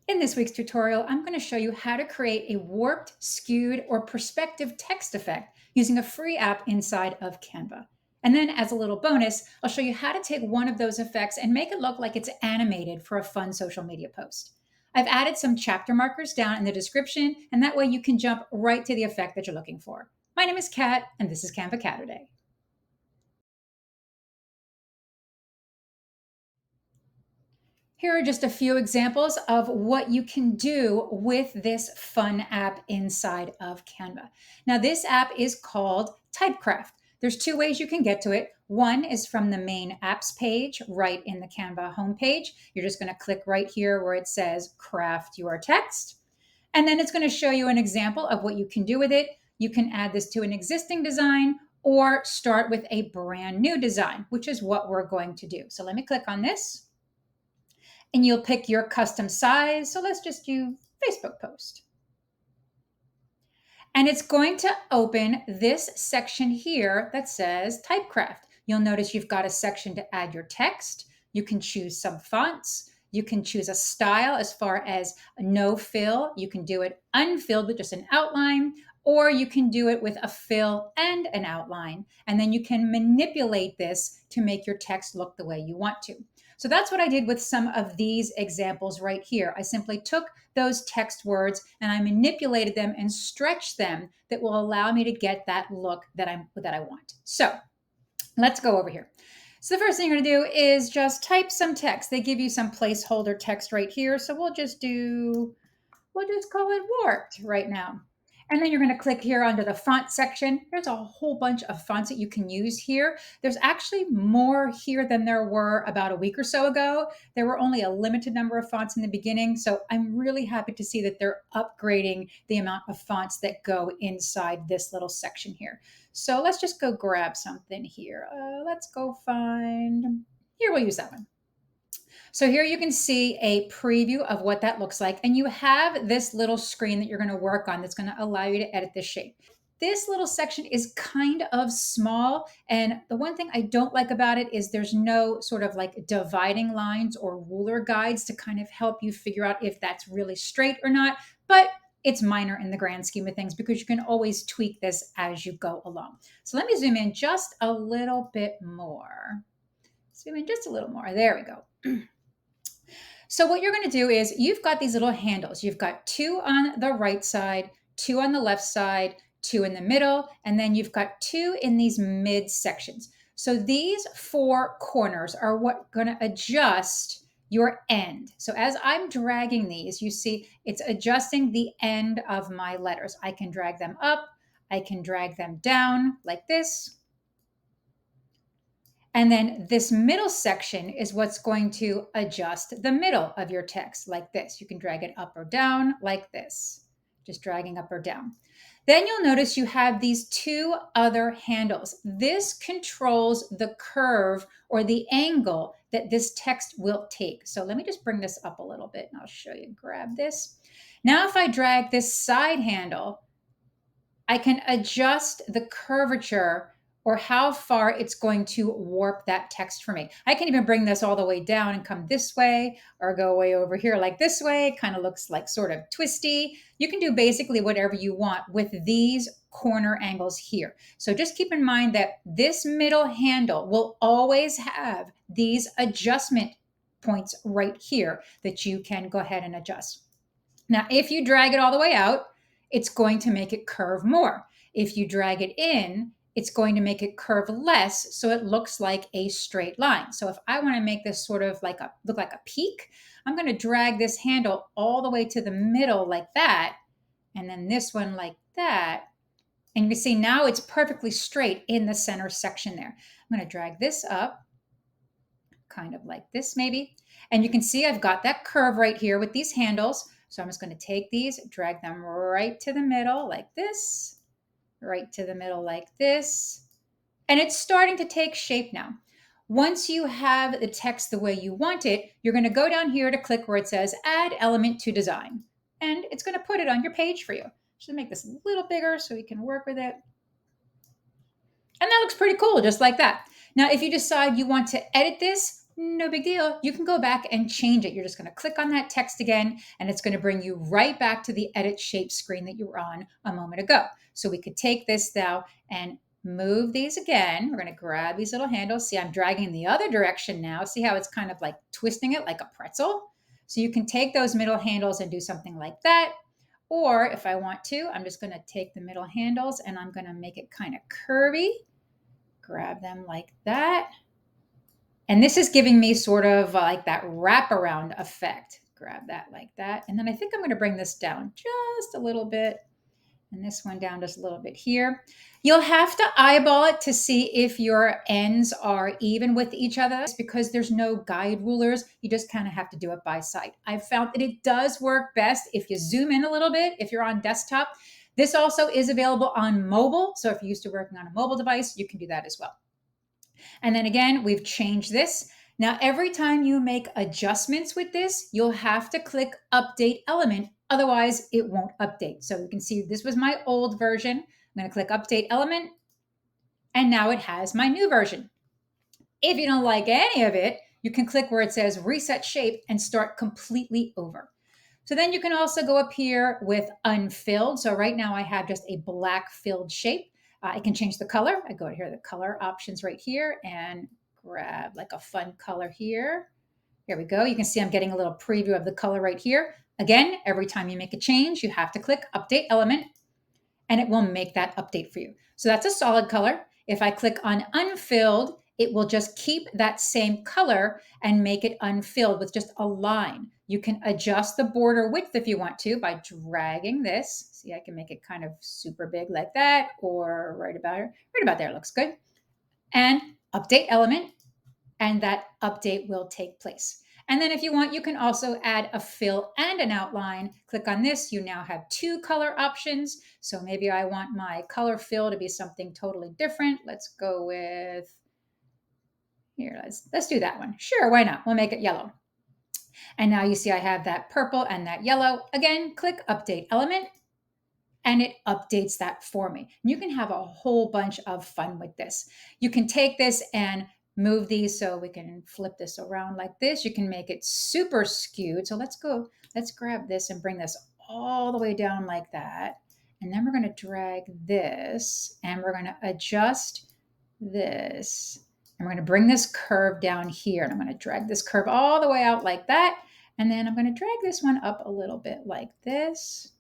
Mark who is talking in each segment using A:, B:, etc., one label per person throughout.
A: In this week's tutorial, I'm going to show you how to create a warped, skewed, or perspective text effect using a free app inside of Canva. And then as a little bonus, I'll show you how to take one of those effects and make it look like it's animated for a fun social media post. I've added some chapter markers down in the description, and that way you can jump right to the effect that you're looking for. My name is Kat, and this is Canva Catterday. Here are just a few examples of what you can do with this fun app inside of Canva. Now, this app is called TypeCraft. There's two ways you can get to it. One is from the main apps page right in the Canva homepage. You're just going to click right here where it says craft your text. And then it's going to show you an example of what you can do with it. You can add this to an existing design or start with a brand new design, which is what we're going to do. So let me click on this and you'll pick your custom size. So let's just do Facebook post. And it's going to open this section here that says TypeCraft. You'll notice you've got a section to add your text. You can choose some fonts. You can choose a style as far as no fill. You can do it unfilled with just an outline, or you can do it with a fill and an outline. And then you can manipulate this to make your text look the way you want to. So that's what I did with some of these examples right here. I simply took those text words and I manipulated them and stretched them that will allow me to get that look that I want. So let's go over here. So the first thing you're going to do is just type some text. They give you some placeholder text right here. So we'll just call it warped right now. And then you're going to click here under the font section. There's a whole bunch of fonts that you can use here. There's actually more here than there were about a week or so ago. There were only a limited number of fonts in the beginning. So I'm really happy to see that they're upgrading the amount of fonts that go inside this little section here. So let's just go grab something here. Let's go find, here we'll use that one. So here you can see a preview of what that looks like. And you have this little screen that you're going to work on that's going to allow you to edit this shape. This little section is kind of small. And the one thing I don't like about it is there's no sort of like dividing lines or ruler guides to kind of help you figure out if that's really straight or not. But it's minor in the grand scheme of things because you can always tweak this as you go along. So let me zoom in just a little bit more. Zoom in just a little more. There we go. So what you're going to do is you've got these little handles. You've got two on the right side, two on the left side, two in the middle, and then you've got two in these mid sections. So these four corners are what going to adjust your end. So as I'm dragging these, you see it's adjusting the end of my letters. I can drag them up, I can drag them down like this. And then this middle section is what's going to adjust the middle of your text like this. You can drag it up or down like this, just dragging up or down. Then you'll notice you have these two other handles. This controls the curve or the angle that this text will take. So let me just bring this up a little bit and I'll show you. Grab this. Now if I drag this side handle, I can adjust the curvature or how far it's going to warp that text for me. I can even bring this all the way down and come this way or go way over here like this way. It kind of looks like sort of twisty. You can do basically whatever you want with these corner angles here. So just keep in mind that this middle handle will always have these adjustment points right here that you can go ahead and adjust. Now, if you drag it all the way out, it's going to make it curve more. If you drag it in, it's going to make it curve less so it looks like a straight line. So if I want to make this sort of like look like a peak, I'm going to drag this handle all the way to the middle like that, and then this one like that. And you can see now it's perfectly straight in the center section there. I'm going to drag this up, kind of like this maybe. And you can see I've got that curve right here with these handles. So I'm just going to take these, drag them right to the middle like this, right to the middle like this. And it's starting to take shape now. Once you have the text the way you want it, you're going to go down here to click where it says Add Element to Design. And it's going to put it on your page for you. Just make this a little bigger so we can work with it. And that looks pretty cool, just like that. Now, if you decide you want to edit this, no big deal. You can go back and change it. You're just going to click on that text again, and it's going to bring you right back to the edit shape screen that you were on a moment ago. So we could take this now and move these again. We're going to grab these little handles. See, I'm dragging in the other direction now. See how it's kind of like twisting it like a pretzel? So you can take those middle handles and do something like that. Or if I want to, I'm just going to take the middle handles and I'm going to make it kind of curvy. Grab them like that. And this is giving me sort of like that wraparound effect. Grab that like that. And then I think I'm going to bring this down just a little bit. And this one down just a little bit here. You'll have to eyeball it to see if your ends are even with each other. Because there's no guide rulers, you just kind of have to do it by sight. I've found that it does work best if you zoom in a little bit, if you're on desktop. This also is available on mobile. So if you're used to working on a mobile device, you can do that as well. And then again, we've changed this. Now, every time you make adjustments with this, you'll have to click Update Element. Otherwise, it won't update. So you can see this was my old version. I'm going to click Update Element. And now it has my new version. If you don't like any of it, you can click where it says Reset Shape and start completely over. So then you can also go up here with Unfilled. So right now I have just a black filled shape. I can change the color. I go here, the color options right here, and grab like a fun color here. Here we go. You can see I'm getting a little preview of the color right here. Again, every time you make a change, you have to click Update Element, and it will make that update for you. So that's a solid color. If I click on Unfilled, it will just keep that same color and make it unfilled with just a line. You can adjust the border width if you want to by dragging this. See, I can make it kind of super big like that, or right about there looks good. And Update Element, and that update will take place. And then if you want, you can also add a fill and an outline. Click on this. You now have two color options. So maybe I want my color fill to be something totally different. Let's go with, here, let's do that one. Sure, why not? We'll make it yellow. And now you see I have that purple and that yellow. Again, click Update Element, and it updates that for me. And you can have a whole bunch of fun with this. You can take this and move these, so we can flip this around like this. You can make it super skewed. So let's grab this and bring this all the way down like that. And then we're going to drag this and we're going to adjust this. And we're going to bring this curve down here. And I'm going to drag this curve all the way out like that. And then I'm going to drag this one up a little bit like this.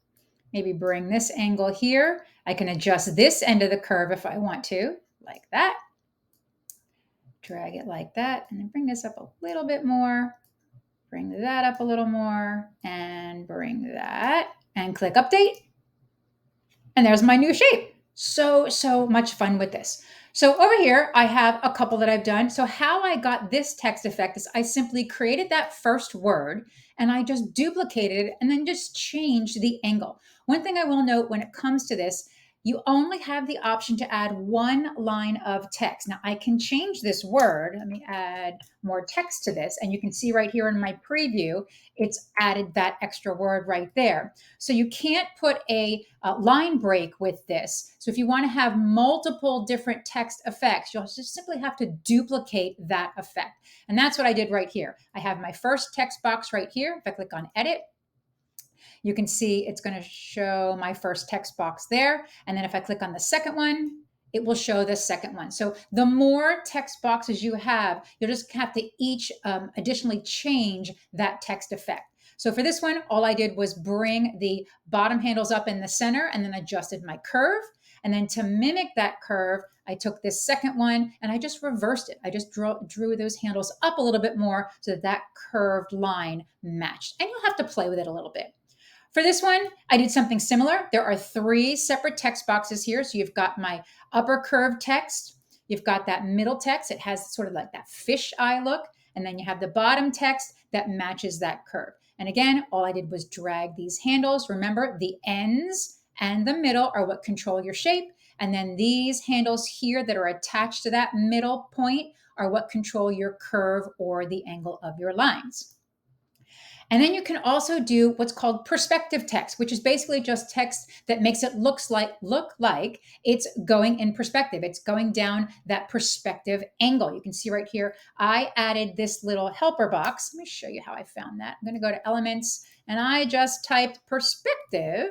A: Maybe bring this angle here. I can adjust this end of the curve if I want to, like that. Drag it like that, and then bring this up a little bit more. Bring that up a little more, and bring that, and click Update. And there's my new shape. So much fun with this. So over here, I have a couple that I've done. So how I got this text effect is I simply created that first word and I just duplicated it and then just changed the angle. One thing I will note when it comes to this, you only have the option to add one line of text. Now I can change this word. Let me add more text to this. And you can see right here in my preview, it's added that extra word right there. So you can't put a line break with this. So if you want to have multiple different text effects, you'll just simply have to duplicate that effect. And that's what I did right here. I have my first text box right here. If I click on Edit, you can see it's going to show my first text box there. And then if I click on the second one, it will show the second one. So the more text boxes you have, you'll just have to each additionally change that text effect. So for this one, all I did was bring the bottom handles up in the center and then adjusted my curve. And then to mimic that curve, I took this second one and I just reversed it. I just drew those handles up a little bit more so that that curved line matched. And you'll have to play with it a little bit. For this one, I did something similar. There are 3 separate text boxes here. So you've got my upper curve text. You've got that middle text. It has sort of like that fish eye look. And then you have the bottom text that matches that curve. And again, all I did was drag these handles. Remember, the ends and the middle are what control your shape. And then these handles here that are attached to that middle point are what control your curve or the angle of your lines. And then you can also do what's called perspective text, which is basically just text that makes it look like it's going in perspective. It's going down that perspective angle. You can see right here, I added this little helper box. Let me show you how I found that. I'm going to go to Elements, and I just typed perspective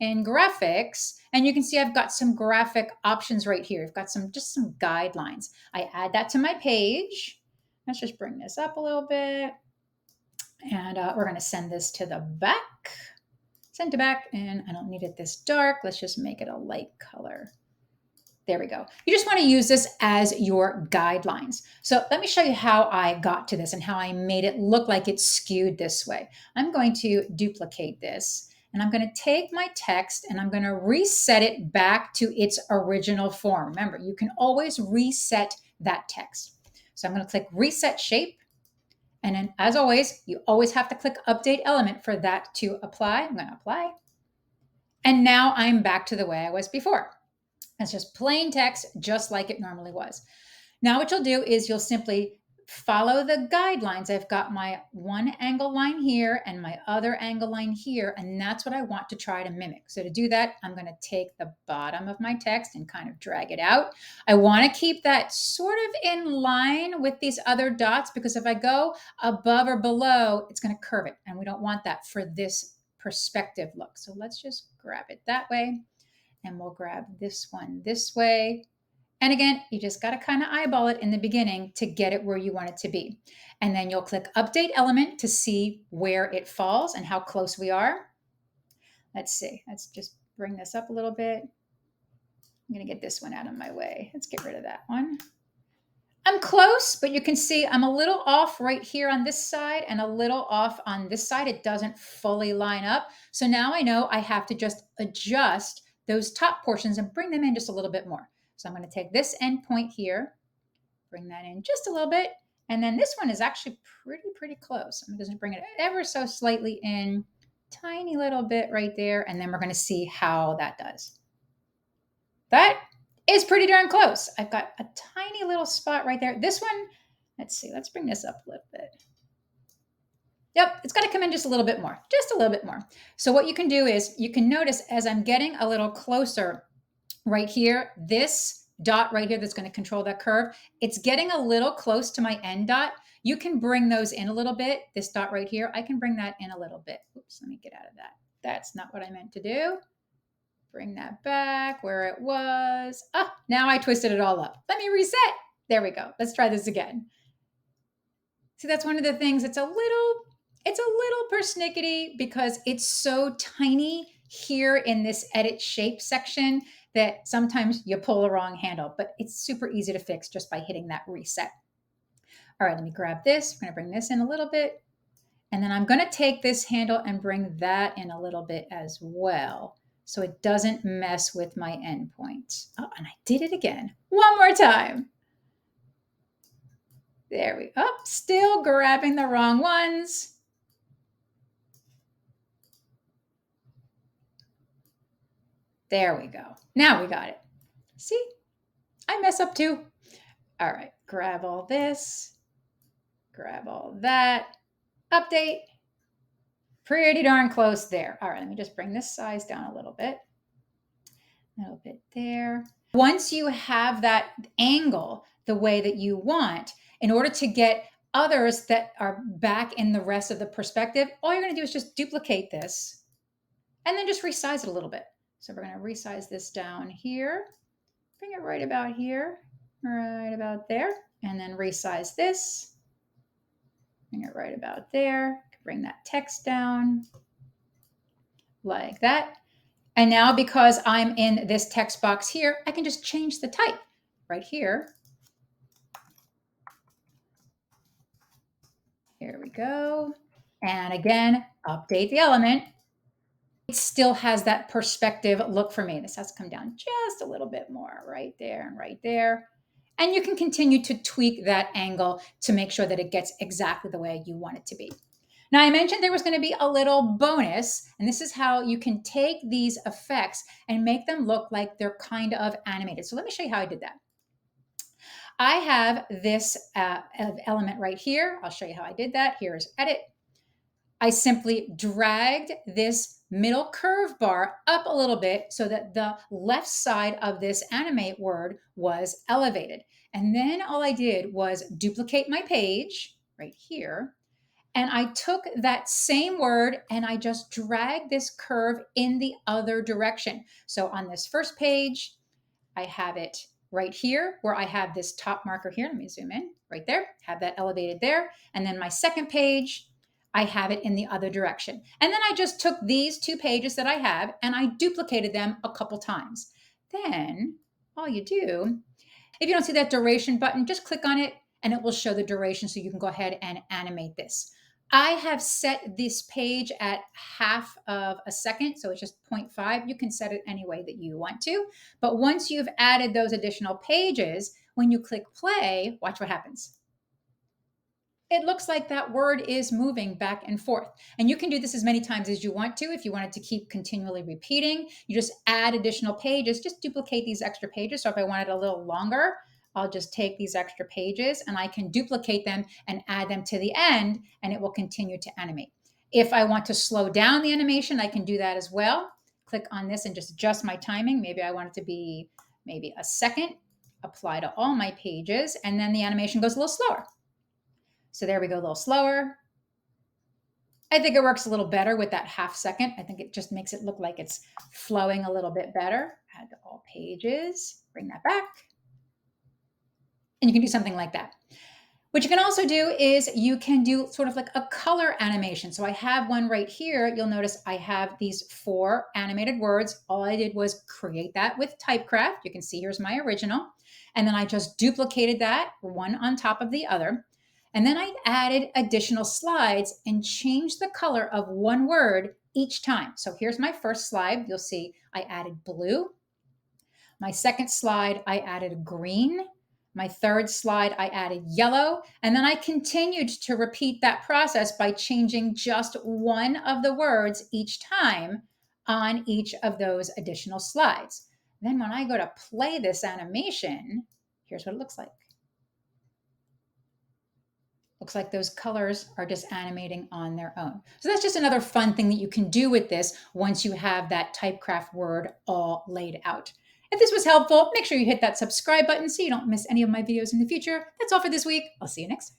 A: in graphics, and you can see I've got some graphic options right here. I've got just some guidelines. I add that to my page. Let's just bring this up a little bit. And we're going to send this to the back. Send to back, and I don't need it this dark. Let's just make it a light color. There we go. You just want to use this as your guidelines. So let me show you how I got to this and how I made it look like it's skewed this way. I'm going to duplicate this, and I'm going to take my text and I'm going to reset it back to its original form. Remember, you can always reset that text. So I'm going to click Reset Shape. And then, as always, you always have to click Update Element for that to apply. I'm going to apply. And now I'm back to the way I was before. It's just plain text, just like it normally was. Now what you'll do is you'll simply follow the guidelines. I've got my one angle line here and my other angle line here, and that's what I want to try to mimic. So to do that, I'm going to take the bottom of my text and kind of drag it out. I want to keep that sort of in line with these other dots, because if I go above or below, it's going to curve it, and we don't want that for this perspective look. So let's just grab it that way, and we'll grab this one this way. And again, you just got to kind of eyeball it in the beginning to get it where you want it to be. And then you'll click Update Element to see where it falls and how close we are. Let's see. Let's just bring this up a little bit. I'm going to get this one out of my way. Let's get rid of that one. I'm close, but you can see I'm a little off right here on this side and a little off on this side. It doesn't fully line up. So now I know I have to just adjust those top portions and bring them in just a little bit more. So I'm going to take this end point here, bring that in just a little bit. And then this one is actually pretty close. I'm just going to bring it ever so slightly in, tiny little bit right there. And then we're going to see how that does. That is pretty darn close. I've got a tiny little spot right there. This one, let's see, let's bring this up a little bit. Yep, it's got to come in just a little bit more, just a little bit more. So what you can do is you can notice as I'm getting a little closer right here, this dot right here that's going to control that curve, it's getting a little close to my end dot. You can bring those in a little bit. This dot right here, I can bring that in a little bit. Oops, let me get out of that. That's not what I meant to do. Bring that back where it was. Ah, now I twisted it all up. Let me reset. There we go. Let's try this again. See, that's one of the things. It's a little persnickety because it's so tiny here in this edit shape section that sometimes you pull the wrong handle, but it's super easy to fix just by hitting that reset. All right, let me grab this. I'm going to bring this in a little bit. And then I'm going to take this handle and bring that in a little bit as well, so it doesn't mess with my endpoint. Oh, and I did it again. One more time. There we go. Still grabbing the wrong ones. There we go. Now we got it. See, I mess up too. All right, grab all this, grab all that, update. Pretty darn close there. All right, let me just bring this size down a little bit there. Once you have that angle the way that you want, in order to get others that are back in the rest of the perspective, all you're going to do is just duplicate this and then just resize it a little bit. So we're going to resize this down here, bring it right about here, right about there, and then resize this, bring it right about there, bring that text down like that. And now because I'm in this text box here, I can just change the type right here. Here we go. And again, update the element. It still has that perspective look for me. This has to come down just a little bit more right there and right there. And you can continue to tweak that angle to make sure that it gets exactly the way you want it to be. Now, I mentioned there was going to be a little bonus, and this is how you can take these effects and make them look like they're kind of animated. So let me show you how I did that. I have this element right here. I'll show you how I did that. Here's edit. I simply dragged this middle curve bar up a little bit so that the left side of this animate word was elevated. And then all I did was duplicate my page right here. And I took that same word and I just dragged this curve in the other direction. So on this first page, I have it right here where I have this top marker here. Let me zoom in right there, have that elevated there. And then my second page, I have it in the other direction. And then I just took these two pages that I have and I duplicated them a couple times. Then all you do, if you don't see that duration button, just click on it and it will show the duration so you can go ahead and animate this. I have set this page at half of a second, so it's just 0.5. You can set it any way that you want to. But once you've added those additional pages, when you click play, watch what happens. It looks like that word is moving back and forth. And you can do this as many times as you want to. If you want it to keep continually repeating, you just add additional pages, just duplicate these extra pages. So if I want it a little longer, I'll just take these extra pages and I can duplicate them and add them to the end, and it will continue to animate. If I want to slow down the animation, I can do that as well. Click on this and just adjust my timing. Maybe I want it to be maybe a second, apply to all my pages, and then the animation goes a little slower. So there we go, a little slower. I think it works a little better with that half second. I think it just makes it look like it's flowing a little bit better. Add to all pages, bring that back. And you can do something like that. What you can also do is you can do sort of like a color animation. So I have one right here. You'll notice I have these 4 animated words. All I did was create that with TypeCraft. You can see here's my original. And then I just duplicated that one on top of the other. And then I added additional slides and changed the color of one word each time. So here's my first slide. You'll see I added blue. My second slide, I added green. My third slide, I added yellow. And then I continued to repeat that process by changing just one of the words each time on each of those additional slides. Then when I go to play this animation, here's what it looks like. Looks like those colors are just animating on their own. So that's just another fun thing that you can do with this once you have that TypeCraft word all laid out. If this was helpful, make sure you hit that subscribe button so you don't miss any of my videos in the future. That's all for this week. I'll see you next time.